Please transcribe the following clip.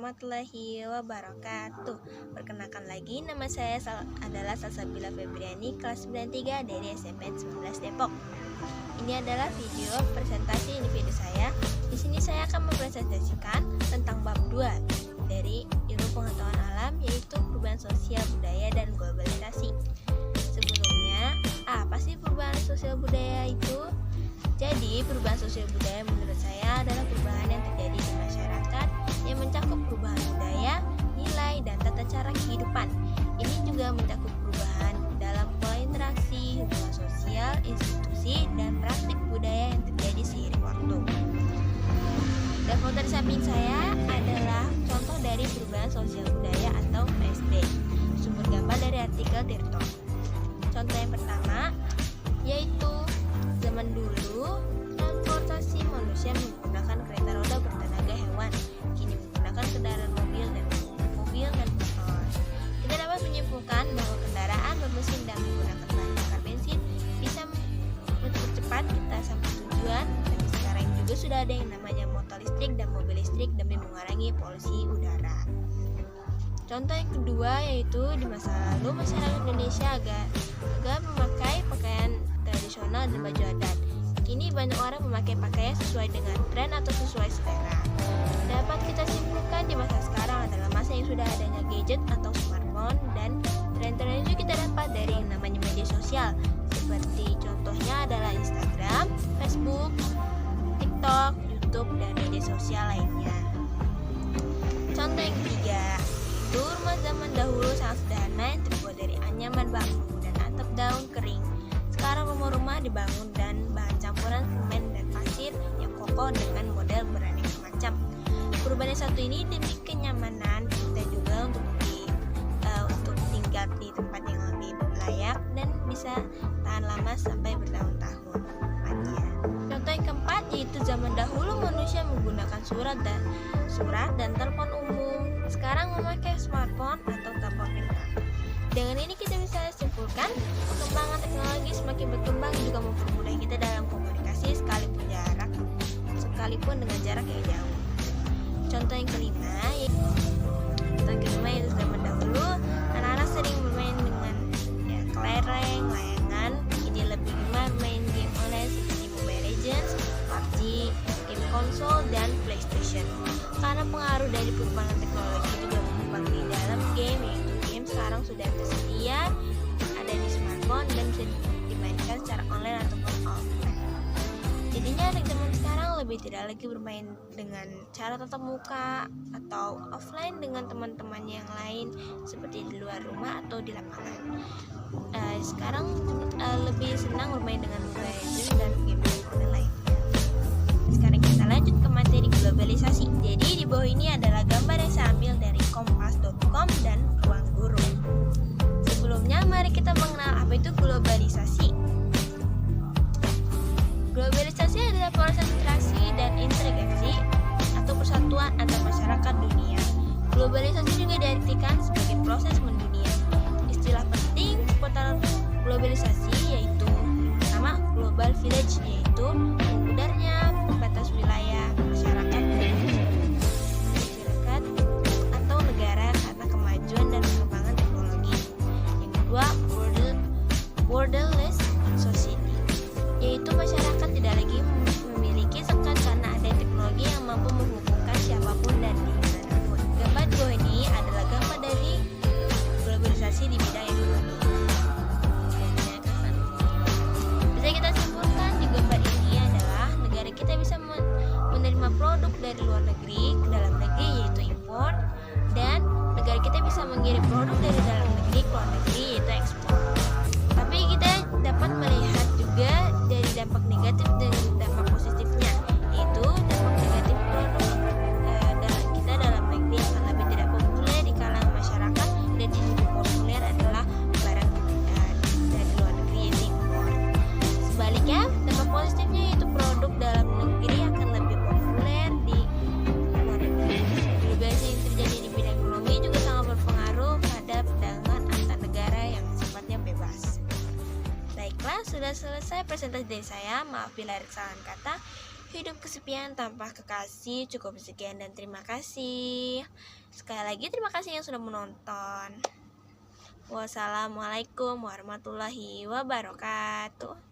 warahmatullahi wabarakatuh. Perkenalkan lagi, nama saya adalah Salsabila Febriani, kelas 93 dari SMP 19 Depok. Ini adalah video presentasi individu saya. Di sini saya akan mempresentasikan tentang bab 2 dari ilmu pengetahuan alam, yaitu perubahan sosial budaya dan globalisasi. Sebelumnya, apa sih perubahan sosial budaya itu? Jadi, perubahan sosial budaya menurut saya adalah perubahan yang terjadi di masyarakat yang mencakup perubahan budaya, nilai, dan tata cara kehidupan. Ini juga mencakup perubahan dalam pola interaksi, hubungan sosial, institusi, dan praktik budaya yang terjadi seiring waktu. Dan foto di samping saya adalah contoh dari perubahan sosial budaya atau PSD. Sumber gambar dari artikel Tirto. Contoh yang pertama yaitu zaman dulu transportasi manusia menggunakan kereta roda bertenaga hewan, kini menggunakan kendaraan mobil dan motor. Kita dapat menyimpulkan bahwa kendaraan bermesin dan menggunakan bahan bakar bensin bisa mempercepat kita sampai tujuan, dan sekarang juga sudah ada yang namanya motor listrik dan mobil listrik demi mengurangi polusi udara. Contoh yang kedua yaitu di masa lalu masyarakat Indonesia agak memakai pakaian tradisional dan baju adat. Kini banyak orang memakai pakaian sesuai dengan tren atau sesuai selera. Dapat kita simpulkan di masa sekarang adalah masa yang sudah adanya gadget atau smartphone, dan tren-tren itu kita dapat dari yang namanya media sosial. Seperti contohnya adalah Instagram, Facebook, TikTok, YouTube, dan media sosial lainnya. Contoh yang ketiga, itu rumah zaman dahulu sangat sederhana yang terbuat dari anyaman bambu dan atap daun kering. Sekarang rumah-rumah dibangun dan bahan campuran semen dan pasir yang kokoh dengan model beraneka macam. Perubahan yang satu ini demi kenyamanan kita juga untuk tinggal di tempat yang lebih layak dan bisa tahan lama sampai bertahun-tahun lamanya. Contoh yang keempat yaitu zaman dahulu manusia menggunakan surat dan telepon umum. Sekarang memakai smartphone atau telepon genggam. Dengan ini kita bisa simpulkan perkembangan teknologi semakin berkembang juga mempermudah kita dalam komunikasi sekalipun dengan jarak yang jauh. Contoh yang kelima yaitu zaman dahulu anak-anak sering bermain dengan kelereng, layangan. Kini lebih gemar main game online seperti Mobile Legends, PUBG, game konsol, dan PlayStation. Karena pengaruh dari perkembangan teknologi juga berkembang di dalam game, yaitu game sekarang sudah tersedia ada di smartphone dan bisa dimainkan secara online ataupun offline. Jadinya anak zaman sekarang lebih tidak lagi bermain dengan cara tatap muka atau offline dengan teman-temannya yang lain seperti di luar rumah atau di lapangan. Sekarang lebih senang bermain dengan Mobile Legends dan game online lainnya. Sekarang kita lanjut ke materi globalisasi. Jadi di bawah ini adalah gambar yang saya ambil dari kompas.com dan Ruang Guru. Sebelumnya mari kita mengenal apa itu globalisasi. Globalisasi adalah proses interaksi dan integrasi atau persatuan antar masyarakat dunia. Globalisasi juga diartikan sebagai proses mendunia. Istilah penting seputar globalisasi yaitu pertama global village, yaitu memudarnya batas wilayah masyarakat atau negara karena kemajuan dan perkembangan teknologi. Yang kedua borderless society, yaitu masyarakat tidak lagi memiliki sekat karena ada teknologi yang mampu menghubungkan siapapun dan dimanapun. Gambar di bawah ini adalah gambar dari globalisasi di bidang ekonomi. Bisa kita simpulkan di gambar ini adalah negara kita bisa menerima produk dari luar negeri ke dalam negeri, yaitu impor, dan negara kita bisa mengirim produk dari dalam negeri ke luar negeri, yaitu ekspor. Tapi kita dapat melihat juga dari dampak negatif dan dampak positifnya, yaitu dampak negatif produk kita dalam negeri akan lebih tidak populer di kalangan masyarakat, dan yang lebih populer adalah barang dari luar negeri, yaitu impor. Sebaliknya, dampak positifnya yaitu produk dalam negeri akan lebih populer di luar negeri. Globalisasi yang terjadi di bidang ekonomi juga sangat berpengaruh pada perdagangan antar negara yang sifatnya bebas. Baiklah, sudah selesai presentasi dari saya. Maaf bila ada kesalahan kata. hidup kesepian tanpa kekasih. Cukup sekian dan terima kasih. Sekali lagi terima kasih yang sudah menonton. Wassalamualaikum warahmatullahi wabarakatuh.